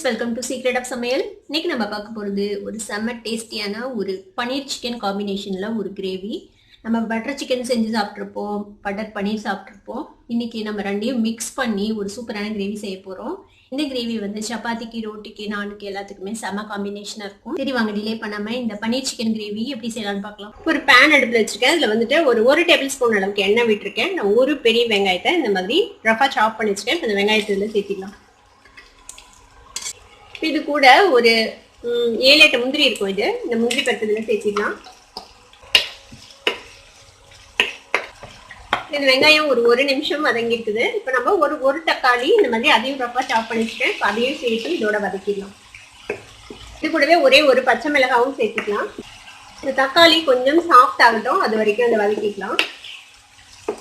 Welcome to secret of சமையல். இன்னைக்கு நம்ம பார்க்க போகிறது ஒரு செம்ம டேஸ்டியான ஒரு பன்னீர் சிக்கன் காம்பினேஷனில் ஒரு கிரேவி. நம்ம பட்டர் சிக்கன் செஞ்சு சாப்பிட்ருப்போம், பட்டர் பன்னீர் சாப்பிட்ருப்போம். இன்னைக்கு நம்ம ரெண்டையும் மிக்ஸ் பண்ணி ஒரு சூப்பரான கிரேவி செய்ய போகிறோம். இந்த கிரேவி வந்து சப்பாத்திக்கு, ரோட்டிக்கு, நானுக்கு எல்லாத்துக்குமே செம்ம காம்பினேஷனாக இருக்கும். சரி வாங்க டிலே பண்ணாமல் இந்த பன்னீர் சிக்கன் கிரேவி எப்படி செய்யலாம்னு பார்க்கலாம். ஒரு பேன் அடுப்பில் வச்சுருக்கேன். அதில் வந்துட்டு ஒரு டேபிள் ஸ்பூன் அளவுக்கு எண்ணெய் விட்டுருக்கேன். நான் ஒரு பெரிய வெங்காயத்தை இந்த மாதிரி ரஃபாக சாப் பண்ணி வச்சுருக்கேன். இந்த வெங்காயத்தை இதில் சேர்த்திக்கலாம். இது கூட ஒரு 7-8 முந்திரி இருக்கும். இந்த முந்திரி பருப்பு சேர்த்திடலாம். இந்த வெங்காயம் ஒரு நிமிஷம் வதங்கி இருக்குது. இப்போ நம்ம ஒரு தக்காளி இந்த மாதிரி அதையும் ரஃபா சாப் பண்ணிச்சுட்டேன். இப்போ அதையும் சேர்த்து இதோட வதக்கிடலாம். இது கூடவே ஒரு பச்சை மிளகாவும் சேர்த்துக்கலாம். இந்த தக்காளி கொஞ்சம் சாஃப்ட் ஆகட்டும், அது வரைக்கும் அதை வதக்கிக்கலாம்.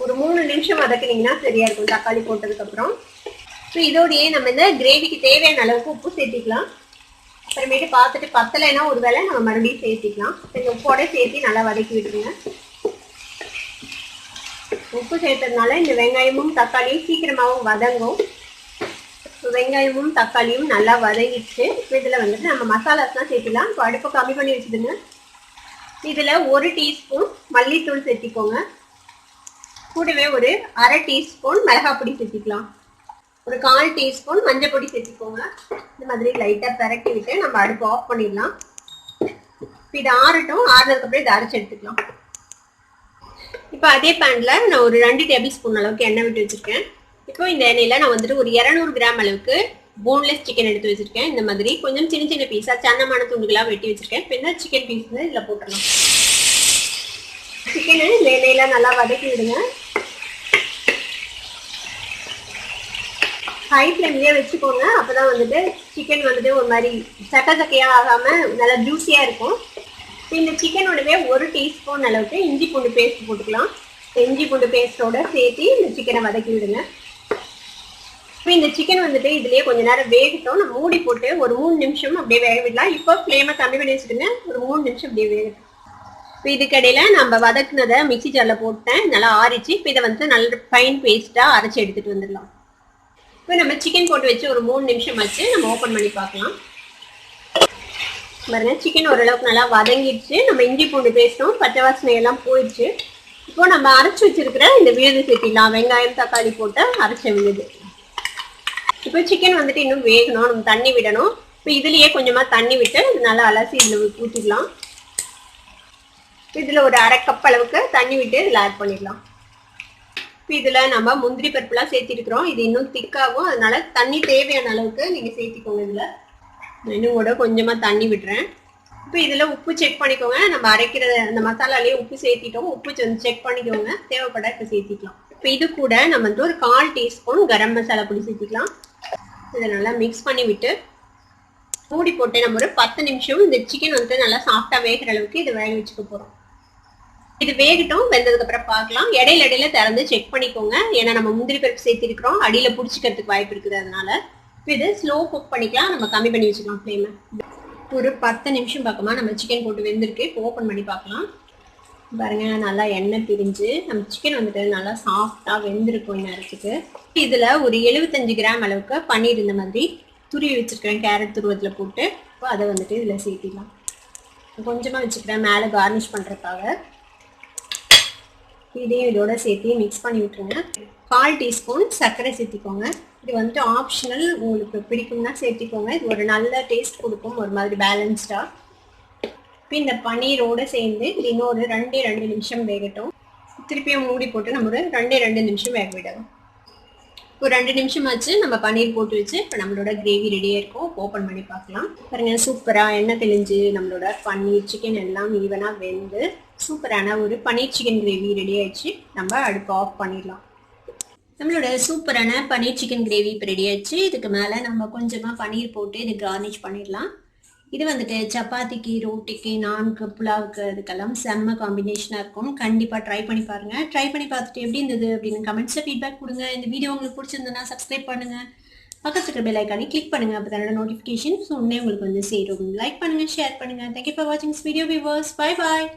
ஒரு 3 நிமிஷம் வதக்குனீங்கன்னா சரியா இருக்கும் தக்காளி போட்டதுக்கப்புறம். ஸோ இதோடையே நம்ம இந்த கிரேவிக்கு தேவையான அளவுக்கு உப்பு சேர்த்திக்கலாம். அப்புறமேட்டு பார்த்துட்டு பத்தலைன்னா ஒரு வேளை நம்ம மறுபடியும் சேர்த்திக்கலாம். இந்த உப்போட சேர்த்து நல்லா வதக்கி விட்டுருங்க. உப்பு சேர்த்ததுனால இந்த வெங்காயமும் தக்காளியும் சீக்கிரமாகவும் வதங்கும். வெங்காயமும் தக்காளியும் நல்லா வதங்கிடுச்சு. இதில் வந்துட்டு நம்ம மசாலாஸ்லாம் சேர்த்திக்கலாம். இப்போ அடுப்பை கம்மி பண்ணி வச்சுடுங்க. இதில் 1 டீஸ்பூன் மல்லித்தூள் சேர்த்திக்கோங்க. கூடவே ஒரு 1/2 டீஸ்பூன் மிளகாய் பொடி சேர்த்திக்கலாம். ஒரு 1/4 டீஸ்பூன் மஞ்சள் பொடி சேர்த்திக்கோங்க. இந்த மாதிரி லைட்டாக பரட்டி விட்டு நம்ம அடுப்பு ஆஃப் பண்ணிடலாம். இது ஆறட்டும். ஆறுனதுக்கப்புறம் இதை அரைச்சி எடுத்துக்கலாம். இப்போ அதே பேனில் நான் ஒரு 2 டேபிள் ஸ்பூன் அளவுக்கு எண்ணெய் விட்டு வச்சுருக்கேன். இப்போ இந்த எண்ணெயில் நான் வந்துட்டு ஒரு 200 கிராம் அளவுக்கு போன்லெஸ் சிக்கன் எடுத்து வச்சுருக்கேன். இந்த மாதிரி கொஞ்சம் சின்ன சின்ன பீஸாக சன்னமான துண்டுகளாக வெட்டி வச்சுருக்கேன். இப்போ இந்த சிக்கன் பீஸ் வந்து இதில் போட்டுடலாம். சிக்கனை இந்த எண்ணெயில் நல்லா வதக்கி விடுங்க. ஹை ஃப்ளேம்லேயே வச்சுக்கோங்க. அப்போ தான் வந்துட்டு சிக்கன் வந்துட்டு ஒரு மாதிரி சக்கையாக ஆகாமல் நல்லா ஜூஸியாக இருக்கும். இந்த சிக்கனோடவே 1 டீஸ்பூன் அளவுக்கு இஞ்சி பூண்டு பேஸ்ட் போட்டுக்கலாம். இஞ்சி பூண்டு பேஸ்ட்டோட சேர்த்து இந்த சிக்கனை வதக்கி விடுங்க. இப்போ இந்த சிக்கன் வந்துட்டு இதுலேயே கொஞ்சம் நேரம் வேகட்டும். நம்ம மூடி போட்டு ஒரு 3 நிமிஷம் அப்படியே வேக விடலாம். இப்போ ஃப்ளேமை கம்மி பண்ணி வச்சுடுங்க. ஒரு 3 நிமிஷம் அப்படியே வேகட்டும். இப்போ இதுக்கடையில் நம்ம வதக்குனதை மிக்சி ஜாரில் போட்டேன். நல்லா ஆறிச்சு. இப்போ இதை வந்து நல்ல ஃபைன் பேஸ்ட்டாக அரைச்சி எடுத்துகிட்டு வந்துடலாம். இப்போ நம்ம சிக்கன் போட்டு வச்சு ஒரு 3 நிமிஷம் ஆச்சு. நம்ம ஓப்பன் பண்ணி பார்க்கலாம். பாருங்க, சிக்கன் ஓரளவுக்கு நல்லா வதங்கிடுச்சு. நம்ம இஞ்சி பூண்டு பேஸ்ட்டும் பச்சை வாசனை எல்லாம் போயிடுச்சு. இப்போ நம்ம அரைச்சி வச்சிருக்கிற இந்த விழுது சேர்த்திடலாம். வெங்காயம் தக்காளி போட்டு அரைச்ச விழுது. இப்போ சிக்கன் வந்துட்டு இன்னும் வேகணும். நம்ம தண்ணி விடணும். இப்போ இதுலேயே கொஞ்சமாக தண்ணி விட்டு நல்லா அலசி இதில் ஊற்றிக்கலாம். இதில் ஒரு 1/2 கப் அளவுக்கு தண்ணி விட்டு இதில் ஆட் பண்ணிடலாம். இப்போ இதில் நம்ம முந்திரி பருப்புலாம் சேர்த்திருக்கிறோம். இது இன்னும் திக்காகும். அதனால தண்ணி தேவையான அளவுக்கு நீங்கள் சேர்த்திக்கோங்க. இதில் இன்னும் கூட கொஞ்சமாக தண்ணி விடுறேன். இப்போ இதில் உப்பு செக் பண்ணிக்கோங்க. நம்ம அரைக்கிற அந்த மசாலாலேயே உப்பு சேர்த்திட்டோம். உப்பு செக் பண்ணிக்கோங்க. தேவைப்பட இப்போ சேர்த்திக்கலாம். இப்போ இது கூட நம்ம வந்து ஒரு 1/4 டீஸ்பூன் கரம் மசாலா பொடி சேர்த்திக்கலாம். இதை நல்லா மிக்ஸ் பண்ணி விட்டு மூடி போட்டு நம்ம ஒரு 10 நிமிஷம் இந்த சிக்கன் வந்துட்டு நல்லா சாஃப்டாக வேகிற அளவுக்கு இதை வேக வச்சுக்க போகிறோம். இது வேகட்டும். வெந்ததுக்கப்புறம் பார்க்கலாம். இடையில திறந்து செக் பண்ணிக்கோங்க. ஏன்னா நம்ம முந்திரி பருப்பு சேர்த்திருக்கிறோம். அடியில் பிடிச்சிக்கிறதுக்கு வாய்ப்பு இருக்குது. அதனால இது ஸ்லோ குக் பண்ணிக்கலாம். நம்ம கம்மி பண்ணி வச்சுக்கலாம் ஃப்ளேமை. ஒரு 10 நிமிஷம் பக்கமாக நம்ம சிக்கன் போட்டு வெந்திருக்கு. இப்போ ஓப்பன் பண்ணி பார்க்கலாம். பாருங்க, நல்லா எண்ணெய் பிரிஞ்சு நம்ம சிக்கன் வந்துட்டு நல்லா சாஃப்டாக வெந்திருக்கும் நேரத்துக்கு. இதில் ஒரு 75 கிராம் அளவுக்கு பன்னீர் இந்த மாதிரி துருவி வச்சுருக்கிறேன். கேரட் துருவத்தில் போட்டு இப்போ அதை வந்துட்டு இதில் சேர்த்திடலாம். கொஞ்சமாக வச்சுக்கிறேன் மேலே கார்னிஷ் பண்ணுறதுக்காக. இதையும் இதோட சேர்த்து மிக்ஸ் பண்ணி விட்டுருங்க. 1/4 டீஸ்பூன் சர்க்கரை சேர்த்திக்கோங்க. இது வந்துட்டு ஆப்ஷனல். உங்களுக்கு பிடிக்கும்னா சேர்த்திக்கோங்க. இது ஒரு நல்ல டேஸ்ட் கொடுக்கும், ஒரு மாதிரி பேலன்ஸ்டாக. இப்போ இந்த பன்னீரோடு சேர்ந்து இது இன்னொரு 2 நிமிஷம் வேகட்டும். திருப்பியும் மூடி போட்டு நம்ம ஒரு 2 நிமிஷம் வேக விடலாம். ஒரு 2 நிமிஷம் ஆச்சு. நம்ம பன்னீர் போட்டு வச்சு இப்போ நம்மளோட கிரேவி ரெடியாக இருக்கும். ஓப்பன் பண்ணி பார்க்கலாம். பாருங்க, சூப்பராக எண்ணெய் தெளிஞ்சு நம்மளோட பன்னீர் சிக்கன் எல்லாம் ஈவனாக வெந்து சூப்பரான ஒரு பன்னீர் சிக்கன் கிரேவி ரெடி ஆயிடுச்சு. நம்ம அடுப்பு ஆஃப் பண்ணிடலாம். நம்மளோட சூப்பரான பன்னீர் சிக்கன் கிரேவி இப்போ ரெடி ஆயிடுச்சு. இதுக்கு மேலே நம்ம கொஞ்சமாக பன்னீர் போட்டு இது கார்னிஷ் பண்ணிடலாம். இது வந்துட்டு சப்பாத்திக்கு, ரோட்டிக்கு, நான்கு, புலாவுக்கு அதுக்கெல்லாம் செம்ம காம்பினேஷனாக இருக்கும். கண்டிப்பாக ட்ரை பண்ணி பாருங்கள். ட்ரை பண்ணி பார்த்துட்டு எப்படி இருந்தது அப்படின்னு கமெண்ட்ஸில் ஃபீட்பேக் கொடுங்க. இந்த வீடியோ உங்களுக்கு பிடிச்சிருந்ததுன்னா சப்ஸ்கிரைப் பண்ணுங்கள். பக்கத்துக்கு இருக்கிற பெல் ஐக்கானை கிளிக் பண்ணுங்கள். அப்போ தான் நோட்டிஃபிகேஷன் உடனே உங்களுக்கு வந்து சேரும். லைக் பண்ணுங்கள், ஷேர் பண்ணுங்கள். தேங்க்யூ ஃபார் வாட்சிங் this video viewers. Bye bye.